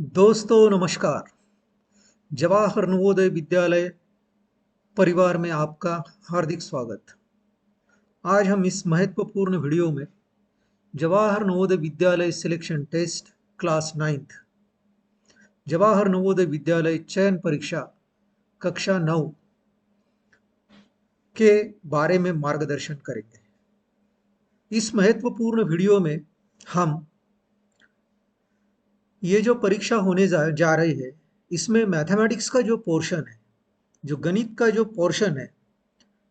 दोस्तों नमस्कार। जवाहर नवोदय विद्यालय परिवार में आपका हार्दिक स्वागत। आज हम इस महत्वपूर्ण वीडियो में Jawahar Navodaya Vidyalaya selection test class 9th Jawahar Navodaya Vidyalaya चयन परीक्षा कक्षा 9 के बारे में मार्गदर्शन करेंगे। इस महत्वपूर्ण वीडियो में हम ये जो परीक्षा होने जा रही है, इसमें मैथमेटिक्स का जो पोर्शन है, जो गणित का जो पोर्शन है,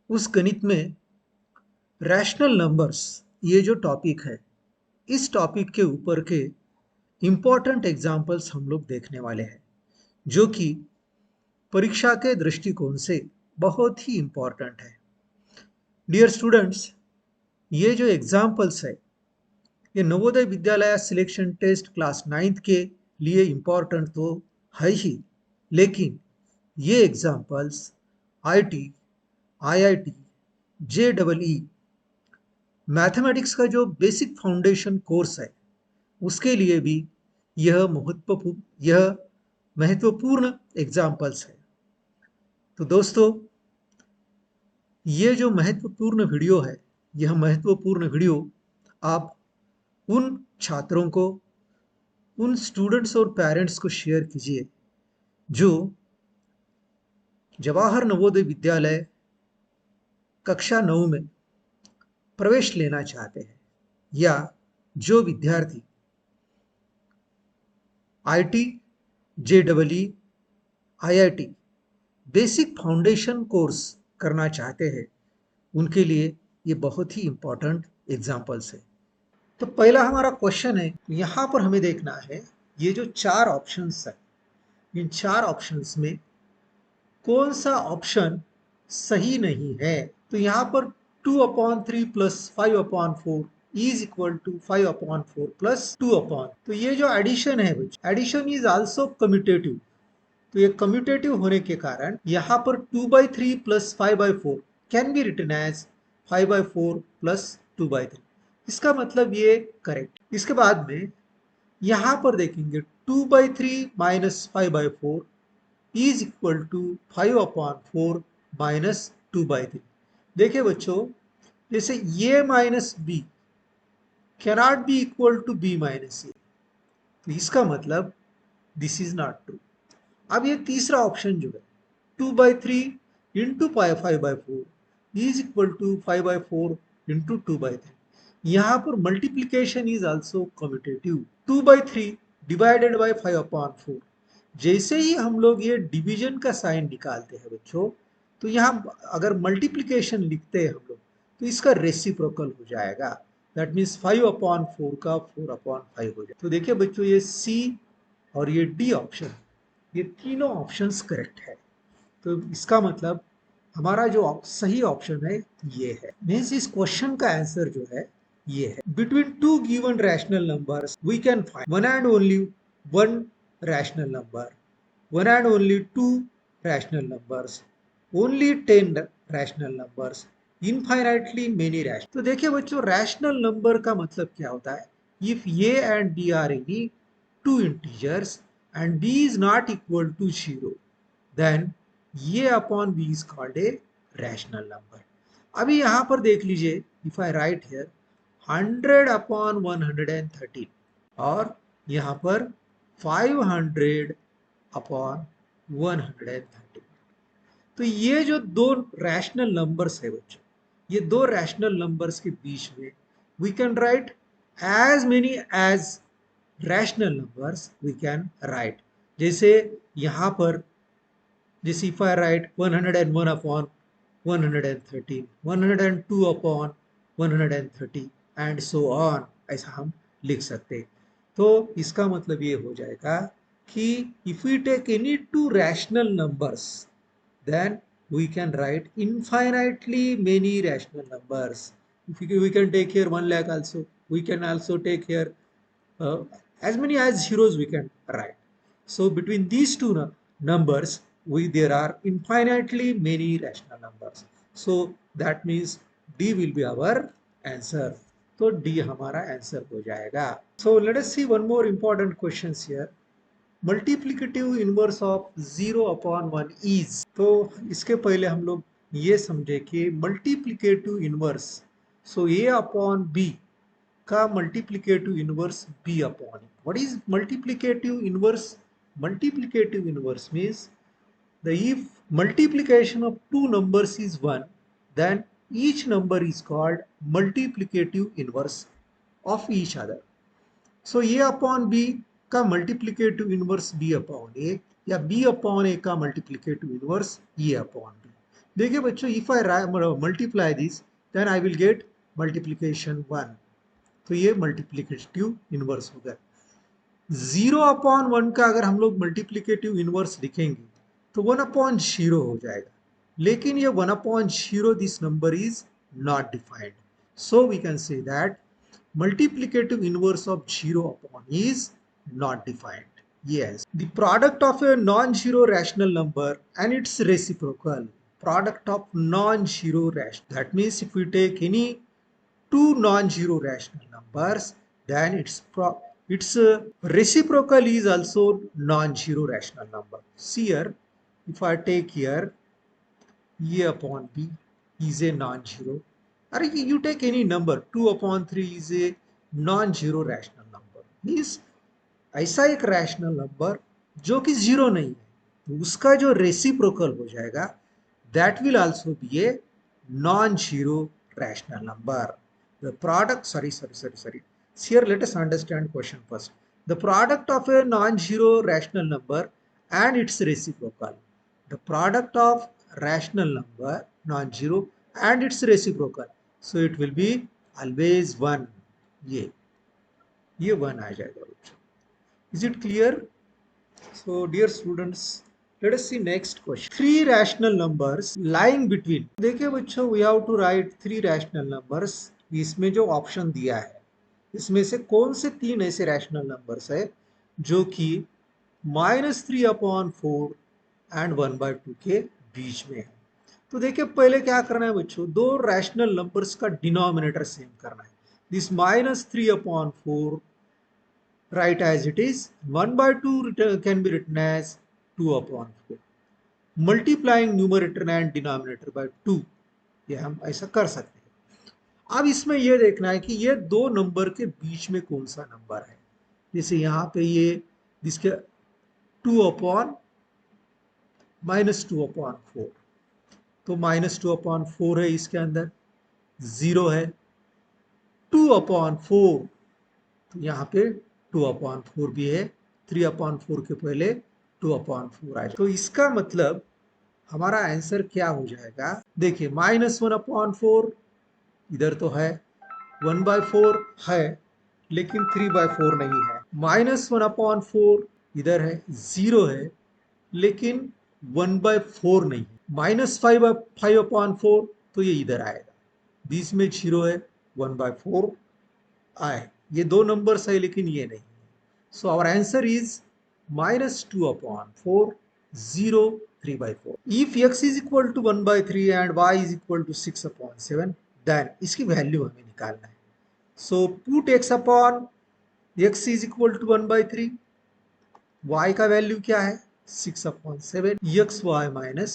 उस गणित में रैशनल नंबर्स ये जो टॉपिक है, इस टॉपिक के ऊपर के इम्पॉर्टेंट एग्जाम्पल्स हम लोग देखने वाले हैं, जो कि परीक्षा के दृष्टिकोण से बहुत ही इम्पॉर्टेंट है। डियर स्टूडेंट्स, ये जो एग्जाम्पल्स है, ये Navodaya Vidyalaya selection test class 9th के लिए इम्पॉर्टेंट तो है ही, लेकिन ये examples IT, IIT, JEE mathematics का जो बेसिक फाउंडेशन कोर्स है, उसके लिए भी यह महत्वपूर्ण एग्जाम्पल्स है। तो दोस्तों, ये जो महत्वपूर्ण वीडियो है, यह महत्वपूर्ण वीडियो आप उन छात्रों को, उन स्टूडेंट्स और पेरेंट्स को शेयर कीजिए जो जवाहर नवोदय विद्यालय कक्षा 9 में प्रवेश लेना चाहते हैं, या जो विद्यार्थी IT, JEE, IIT basic foundation course करना चाहते हैं, उनके लिए ये बहुत ही इंपॉर्टेंट एग्जाम्पल्स है। तो पहला हमारा क्वेश्चन है, यहाँ पर हमें देखना है ये जो 4 ऑप्शंस है, इन 4 ऑप्शंस में कौन सा ऑप्शन सही नहीं है। तो यहाँ पर 2/3 plus 5/4 is equal to 5/4 plus 2/, तो ये जो एडिशन है, एडिशन इज आल्सो कम्यूटेटिव। तो ये कम्यूटेटिव होने के कारण यहाँ पर 2/3 plus 5/4 can be written as 5/4 plus 2/3। इसका मतलब ये करेक्ट। इसके बाद में यहाँ पर देखेंगे 2/3 minus 5/4 is equal to 5/4 minus 2/3। देखिए बच्चों, जैसे ये minus B cannot be equal to B minus A, तो इसका मतलब दिस इज नॉट ट्रू। अब ये तीसरा ऑप्शन जो है 2/3 into 5/4 is equal to 5/4 into 2/3, यहाँ पर multiplication is also commutative. 2/3 divided by 5/4, जैसे ही हम लोग ये डिवीजन का साइन निकालते हैं बच्चों, तो यहाँ अगर मल्टीप्लीकेशन लिखते हैं हम लोग, तो इसका रेसिप्रोकल हो जाएगा। दैट मीन्स 5/4 का 4/5 हो जाएगा। तो देखिए बच्चों, ये सी और ये डी ऑप्शन, ये तीनों ऑप्शंस करेक्ट है। तो इसका मतलब हमारा जो सही ऑप्शन है ये है। मीन्स इस क्वेश्चन का आंसर जो है ये है। Between two given rational numbers we can find one and only one rational number, one and only two rational numbers, only 10 rational numbers, infinitely many rational. तो देखिए बच्चों, रैशनल नंबर का मतलब क्या होता है? If a and b are any two integers and b is not equal to 0, then a upon b is called a rational number. अभी यहाँ पर देख लीजिए, if I write here 100 upon 113 और यहाँ पर 500 upon 113, तो ये जो दो रैशनल नंबर्स है बच्चों, ये दो रैशनल नंबर्स के बीच में we can write as many as rational numbers we can write. जैसे यहाँ पर, जैसे if I write 101 upon 113, 102 upon 130 and so on, ऐसा हम लिख सकते। तो इसका मतलब ये हो जाएगा कि if we take any two rational numbers, then we can write infinitely many rational numbers. If we can take here 1 lakh also, we can also take here as many as zeros we can write. So between these two numbers, there are infinitely many rational numbers. So that means D will be our answer. So D हमारा answer हो जाएगा. So let us see one more important questions here. Multiplicative inverse of 0/1 is, तो इसके पहले हम लोग ये समझे कि multiplicative inverse, so a upon b का multiplicative inverse b upon a. What is multiplicative inverse? Multiplicative inverse means the if multiplication of two numbers is 1, then each number is called multiplicative inverse of each other. So a upon b का multiplicative inverse b upon a या b upon a का multiplicative inverse a upon b. देखिए बच्चों, if I multiply this, then I will get multiplication 1. तो ये multiplicative inverse हो गया. 0/1 का अगर हम लोग मल्टीप्लीकेटिव इनवर्स लिखेंगे तो 1/0 हो जाएगा, लेकिन ये 1/0 this number is not defined. So we can say that multiplicative inverse of 0/1 is not defined. Yes, the product of a non-zero rational number and its reciprocal. Product of non-zero rational. That means if we take any two non-zero rational numbers, then its reciprocal is also non-zero rational number. See here, if I take here a upon b is a non-zero, or you take any number 2/3 is a non-zero rational number. Means ऐसा एक rational number जो कि zero नहीं है, तो उसका जो reciprocal हो जाएगा that will also be a non zero rational number. The product, sorry. Here let us understand question first. The product of a non-zero rational number and its reciprocal. The product of rational number non-zero and its reciprocal. So it will be always 1. ये 1 आ जाएगा बच्चों. Is it clear? So dear students, let us see next question. Three rational numbers lying between. देखिए बच्चों, we have to write three rational numbers. इसमें जो option दिया है इसमें से कौन से तीन ऐसे रैशनल नंबर्स है जो कि -3/4 एंड 1/2 के बीच में है. तो देखिए पहले क्या करना है बच्चों, दो रैशनल नंबर्स का डिनोमिनेटर सेम करना है. This -3/4 write as it is, 1/2 can be written as 2/4. Multiplying numerator and denominator by 2, ये हम ऐसा कर सकते हैं. अब इसमें यह देखना है कि ये दो नंबर के बीच में कौन सा नंबर है. जैसे यहाँ पे ये जिसके 2/-2/4, तो -2/4 है, इसके अंदर 0 है. 2/4, तो यहाँ पे 2/4 भी है. 3/4 के पहले 2/4 आएगा. तो इसका मतलब हमारा आंसर क्या हो जाएगा, देखिए -1/4 इधर तो है, 1/4 है लेकिन 3/4 नहीं है. -1/4 इधर है, 0 है लेकिन 1/4 नहीं है. -5/4 तो ये इधर आएगा, बीच में 0 है, 1/4 आए. ये दो नंबर्स है लेकिन ये नहीं. So our answer is -2/4, 0, 3/4. If x is equal to 1/3 and y is equal to 6/7, then इसकी वैल्यू हमें निकालना है. So put x upon x is equal to 1/3. y का वैल्यू क्या है, 6/7. xy minus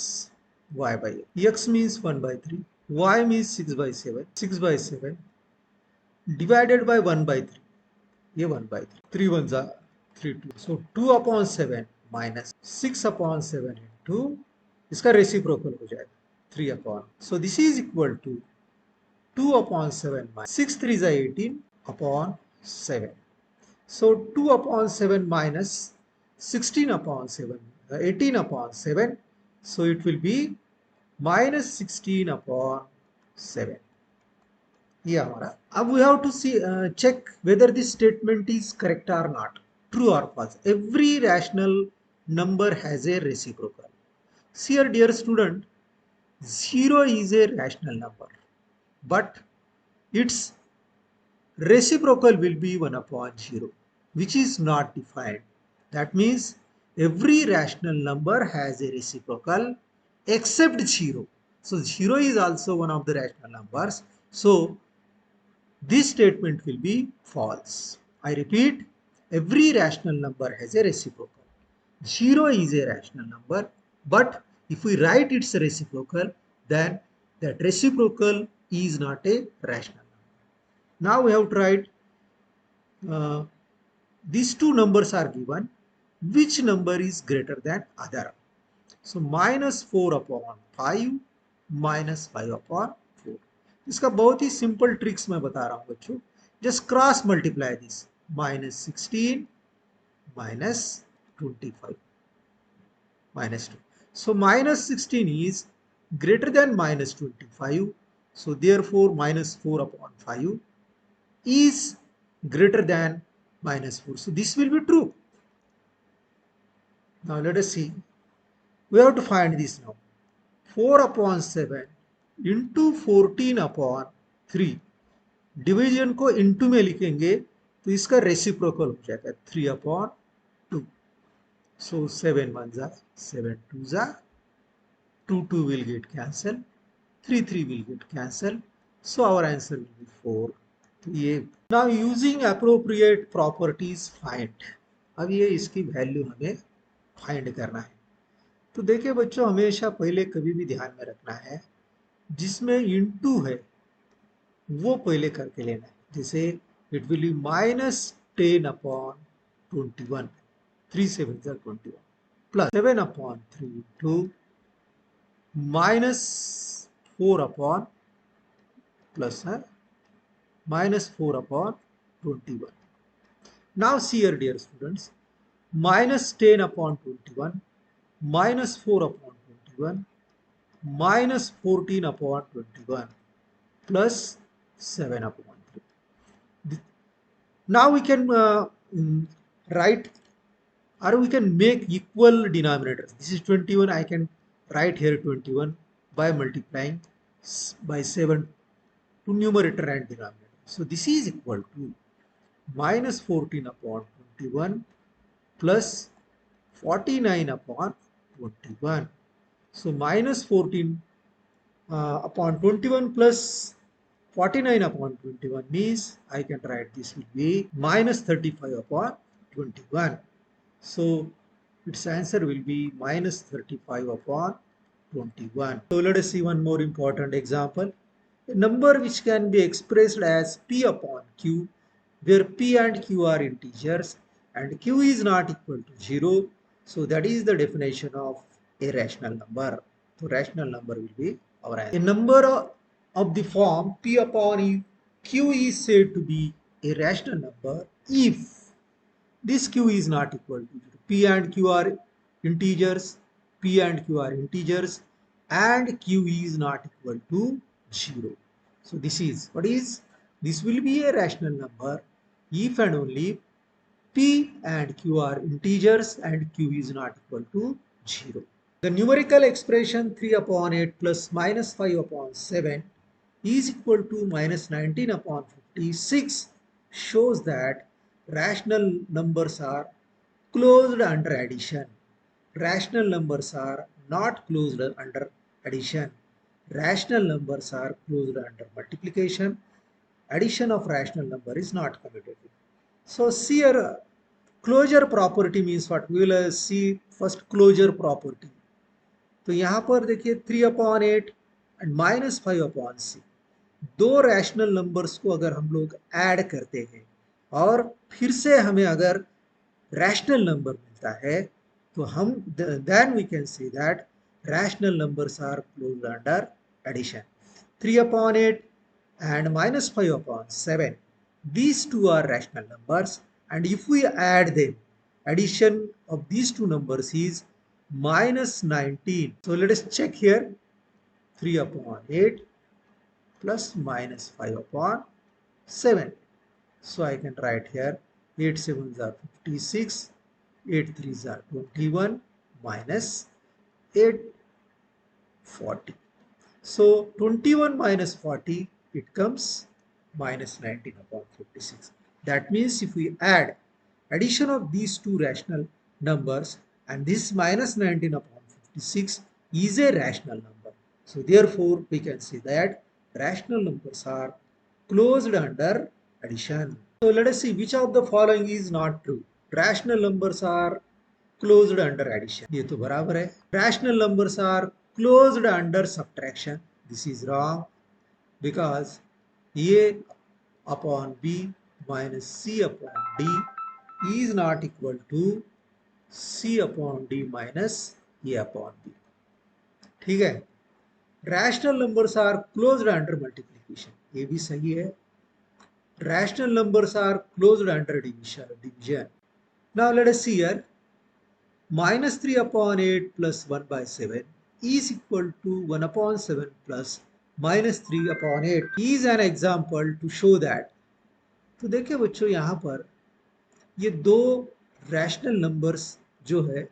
y/x. x means 1/3, y means 6/7. 6/7 divided by 1/3. ये 1/3. 3 1s are 3 2. So 2/7 minus 6/7 into इसका reciprocal हो जाएगा 3/. So this is equal to 2/7 minus 6 3s are 18/7. So 2/7 minus 16/7, 18/7. So it will be -16/7. ये हमारा. अब we have to see check whether this statement is correct or not, true or false. Every rational number has a reciprocal. See here dear student, 0 is a rational number, but its reciprocal will be 1/0, which is not defined. That means every rational number has a reciprocal except 0. So 0 is also one of the rational numbers. So this statement will be false. I repeat, every rational number has a reciprocal. 0 is a rational number, but if we write its reciprocal, then that reciprocal is not a rational number. Now we have to write uh, these two numbers are given. Which number is greater than other? So minus 4 upon 5 minus 5 upon 4. इसका बहुत ही simple tricks मैं बता रहा हूँ बच्चों. Just cross multiply this. minus 16 minus 25 minus 2. So minus 16 is greater than minus 25. So therefore minus 4 upon 5 is greater than minus 4. So this will be true. Now let us see. We have to find this now. 4 upon 7 into 14 upon 3. Division को into में लिखेंगे तो इसका reciprocal हो जाएगा 3 upon 2. So 7 1 जा 7 2 जा 2 2 will get cancelled, 3 3 will get cancelled. So our answer will be 4. तो ये now using appropriate properties find. अब ये इसकी वैल्यू हमें फाइंड करना है. तो देखिए बच्चों, हमेशा पहले कभी भी ध्यान में रखना है जिसमें इंटू है वो पहले करके लेना है. जैसे it will be minus 10 upon 21. 3 7 are 21 plus 7 upon 3 2 minus 4 upon plus minus 4 upon 21. Now see here dear students, minus 10 upon 21 minus 4 upon 21 minus 14 upon 21 plus 7 upon 3. Now we can write, or we can make equal denominators. This is 21. I can write here 21 by multiplying by 7 to numerator and denominator. So this is equal to minus 14 upon 21 plus 49 upon 21. So minus 14 upon 21 plus 49 upon 21 means I can write this will be minus 35 upon 21. So its answer will be minus 35 upon 21. So let us see one more important example. A number which can be expressed as p upon q, where p and q are integers and q is not equal to 0. So that is the definition of a rational number. So rational number will be our answer. A number of the form p upon q is said to be a rational number if this q is not equal to 0. P and q are integers, p and q are integers, and q is not equal to 0. So this is, what is? This will be a rational number if and only p and q are integers and q is not equal to 0. The numerical expression 3 upon 8 plus minus 5 upon 7 is equal to minus 19 upon 56 shows that rational numbers are closed under addition. Rational numbers are not closed under addition. Rational numbers are closed under multiplication. Addition of rational number is not commutative. So see here, closure property means what? We will see first closure property. तो यहाँ पर देखिए 3 upon 8 and minus 5 upon 6, दो rational numbers को अगर हम लोग add करते हैं और फिर से हमें अगर रैशनल नंबर मिलता है तो हम then we can say that rational numbers are closed under addition. 3 upon 8 and minus 5 upon 7, these two are rational numbers, and if we add them, addition of these two numbers is minus 19. So let us check here. 3 upon 8 plus minus 5 upon 7. So I can write here 8 7s are 56, 8 3s are 21 minus 8 40. So 21 minus 40, it comes minus 19 upon 56. That means if we add addition of these two rational numbers, and this minus 19 upon 56 is a rational number. So therefore we can say that rational numbers are closed under addition. So let us see which of the following is not true. Rational numbers are closed under addition, ये तो बराबर है। Rational numbers are closed under subtraction, this is wrong because a upon b minus c upon d is not equal to c upon d minus a upon b. ठीक है। Rational numbers are closed under multiplication, ये भी सही है। Rational numbers are closed under division. Now let us see here, minus 3 upon 8 plus 1 by 7 is equal to 1 upon 7 plus minus 3 upon 8 is an example to show that। तो देखिए बच्चों, यहाँ पर ये दो रैशनल नंबर्स जो है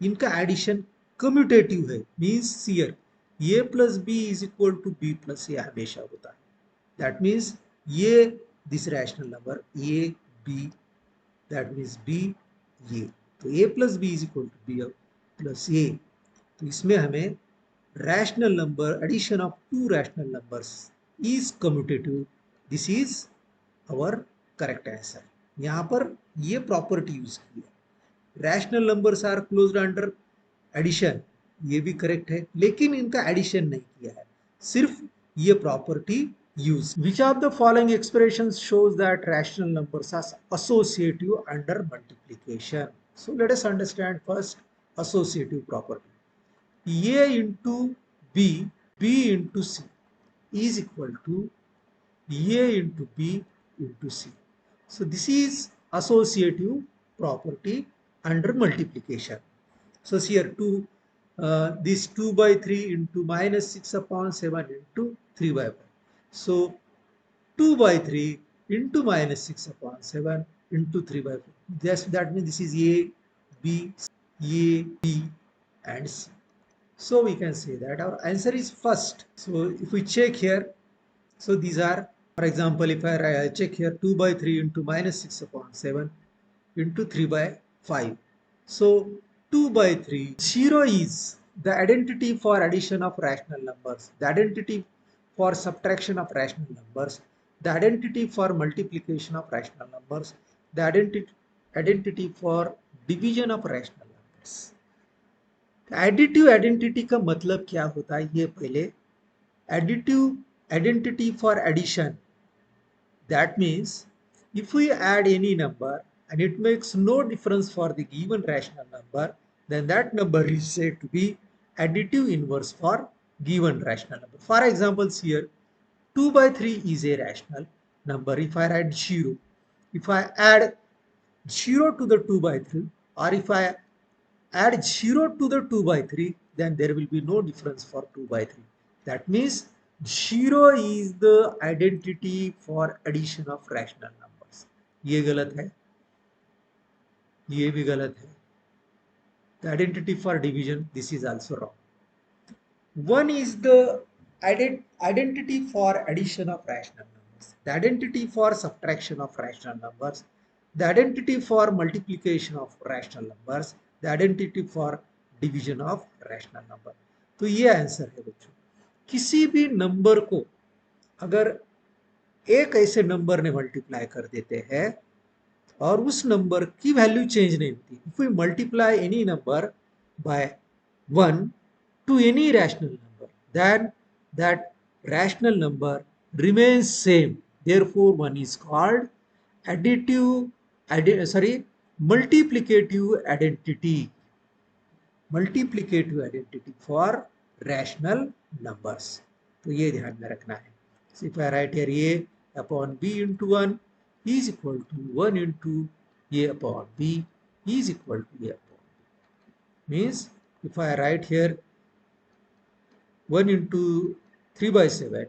इनका एडिशन कम्यूटेटिव है, means here A plus B is equal to B plus A हमेशा होता है। दैट मीन्स ये this rational number A B, that means B ये, तो a plus B is equal to B plus A. तो इसमें हमें rational number addition of two rational numbers is commutative, this is our correct answer. यहाँ पर ये property use की है। Rational numbers are closed under addition, ये भी करेक्ट है, लेकिन इनका एडिशन नहीं किया है, सिर्फ ये property use। Which of the following expressions shows that rational numbers are associative under multiplication? So let us understand first associative property. A into B, B into C is equal to A into B into C. So this is associative property under multiplication. So here this 2 by 3 into minus 6 upon 7 into 3 by 5. So 2 by 3 into minus 6 upon 7 into 3 by 4. That means this is A, B, and C. So we can say that our answer is first. So if we check here, so these are, for example, if I check here 2 by 3 into minus 6 upon 7 into 3 by 5. So 2 by 3, 0 is the identity for addition of rational numbers, the identity for subtraction of rational numbers, the identity for multiplication of rational numbers, the identity for division of rational numbers। Additive identity का मतलब क्या होता है ये पहले, additive identity for addition, that means if we add any number and it makes no difference for the given rational number, then that number is said to be additive inverse for given rational number। For examples here, 2 by 3 is a rational number. If I add 0, if I add 0 to the 2 by 3, or if I add 0 to the 2 by 3, then there will be no difference for 2 by 3. That means 0 is the identity for addition of rational numbers। ये गलत है, ये भी गलत है। The identity for division, this is also wrong। 1 is the identity for addition of rational numbers, the identity for subtraction of rational numbers, the identity for multiplication of rational numbers, the identity for division of rational number। तो ये answer है बच्चों। किसी भी number को अगर एक ऐसे नंबर ने मल्टीप्लाई कर देते हैं और उस नंबर की वैल्यू चेंज नहीं होती, if we multiply any number by 1 to any rational number, then that rational number remains same, therefore one is called multiplicative identity for rational numbers। तो ये ध्यान में रखना है। So if I write here a upon b into 1 is equal to 1 into a upon b is equal to a upon b, means if I write here 1 into 3 by 7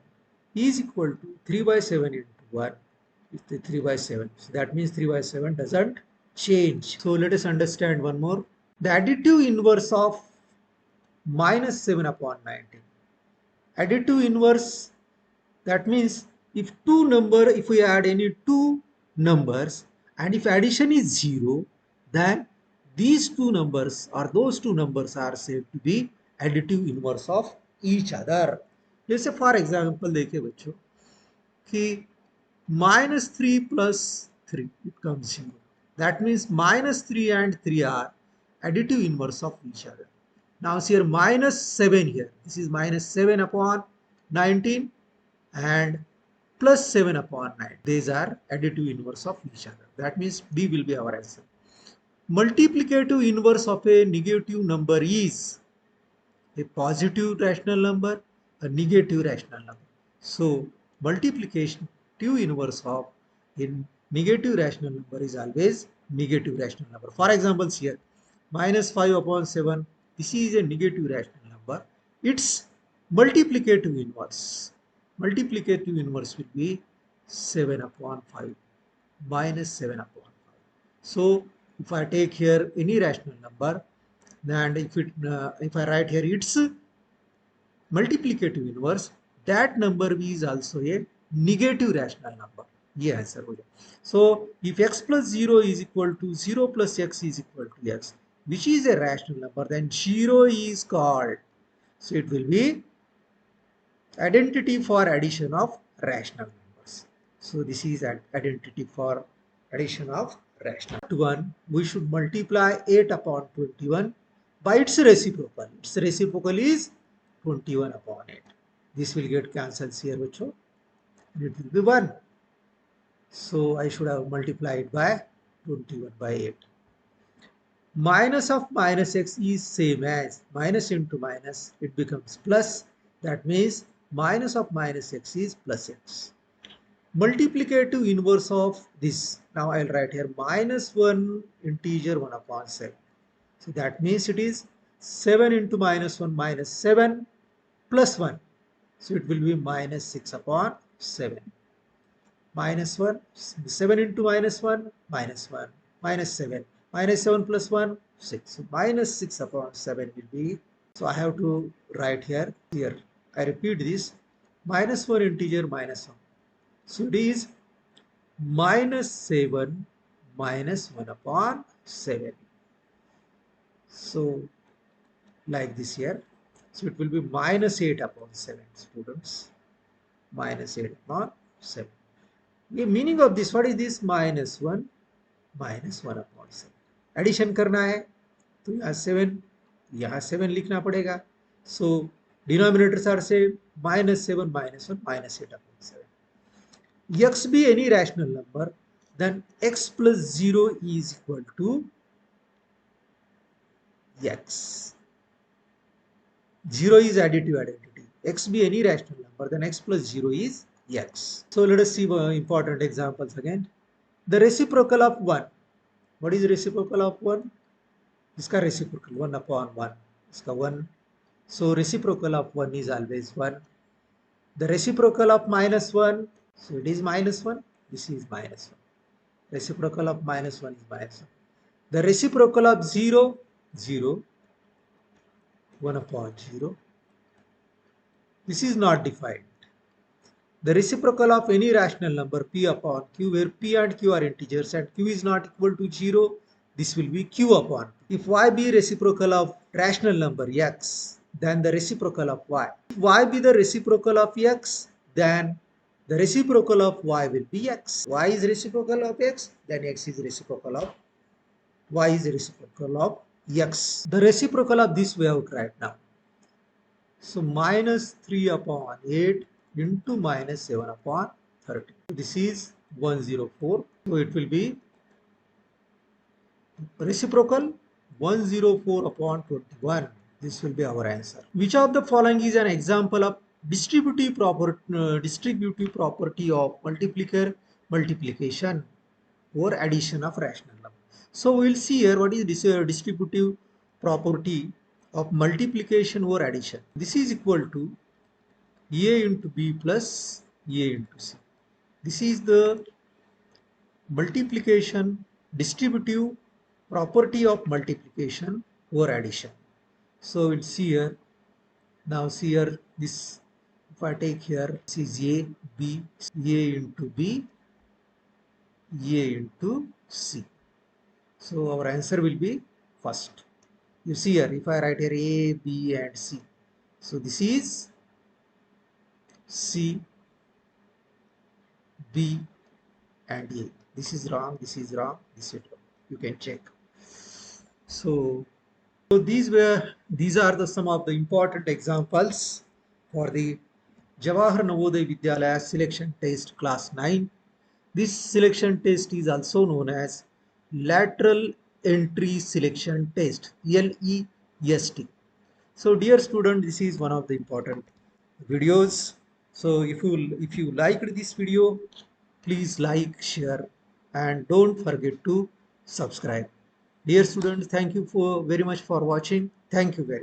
is equal to 3 by 7 into 1 is the 3 by 7. So that means 3 by 7 doesn't change. So let us understand one more. The additive inverse of minus 7 upon 19. Additive inverse, that means if we add any two numbers and if addition is 0, then these two numbers or those two numbers are said to be additive inverse of each other। जैसे for example देखिए बच्चों कि -3 + 3 it comes 0, that means -3 and 3 are additive inverse of each other. Now see here minus 7 here. This is minus 7 upon 19 and plus 7 upon 9. These are additive inverse of each other. That means B will be our answer. Multiplicative inverse of a negative number is a positive rational number, a negative rational number. So multiplication inverse of a negative rational number is always negative rational number. For example, here minus 5 upon 7, this is a negative rational number. Its multiplicative inverse. Multiplicative inverse will be 7 upon 5 minus 7 upon 5. So if I take here any rational number, and if I write here its multiplicative inverse, that number is also a negative rational number. ये answer हो जाए. So if x plus 0 is equal to 0 plus x is equal to x, which is a rational number, then 0 is called. So it will be identity for addition of rational numbers. So this is an identity for addition of rational. 1, we should multiply 8 upon 21 by its reciprocal. Its reciprocal is 21 upon 8. This will get cancelled here, which it will be 1. So I should have multiplied by 21 by 8. Minus of minus x is same as minus into minus, it becomes plus. That means minus of minus x is plus x. Multiplicative inverse of this. Now I'll write here minus 1 integer 1 upon 7. So that means it is 7 into minus 1 minus 7 plus 1. So it will be minus 6 upon 7. Minus 1, 7 into minus 1, minus 1, minus 7. Minus 7 plus 1, 6. So minus 6 upon 7 will be. So I have to write here. I repeat this. Minus 1 integer minus 1. So it is minus 7 minus 1 upon 7. So like this here. So it will be minus 8 upon 7, students. Minus 8 upon 7. The meaning of this, what is this? Minus 1 upon 7. Addition करना है तो यहाँ 7, यहाँ 7 लिखना पड़ेगा. So denominators are same. Minus 7 minus 1 minus 8 upon 7. X be any rational number, then x plus 0 is equal to x. 0 is additive identity. X be any rational number, then x plus 0 is x. So let us see important examples again. The reciprocal of 1. What is the reciprocal of 1? इसका reciprocal 1 upon 1. इसका 1. So reciprocal of 1 is always 1. The reciprocal of minus 1. So it is minus 1. This is minus 1. Reciprocal of minus 1 is minus 1. The reciprocal of 0, 0. 1 upon 0. This is not defined. The reciprocal of any rational number p upon q, where p and q are integers and q is not equal to 0, this will be q upon p. If y be reciprocal of rational number x, then the reciprocal of y. If y be the reciprocal of x, then the reciprocal of y will be x. Y is reciprocal of x, then x is reciprocal of y is reciprocal of x. The reciprocal of this we have to write now. So minus 3 upon 8 into minus 7 upon 30. This is 104. So it will be reciprocal 104 upon 21. This will be our answer. Which of the following is an example of distributive property of multiplication or addition of rational number? So we will see here what is this distributive property of multiplication or addition. This is equal to A into B plus A into C. This is the multiplication distributive property of multiplication or addition. So we'll see here. Now see here this, if I take here, this is A, B, A into B, A into C. So our answer will be first. You see here, if I write here A, B and C. So this is C, B and A. This is wrong, this is wrong, this is wrong. You can check. So So these are the some of the important examples for the Jawahar Navodaya Vidyalaya selection test class 9. This selection test is also known as lateral entry selection test, LEST. So dear student, this is one of the important videos. So if you liked this video, please like, share, and don't forget to subscribe. Dear students, thank you for very much for watching. Thank you very much.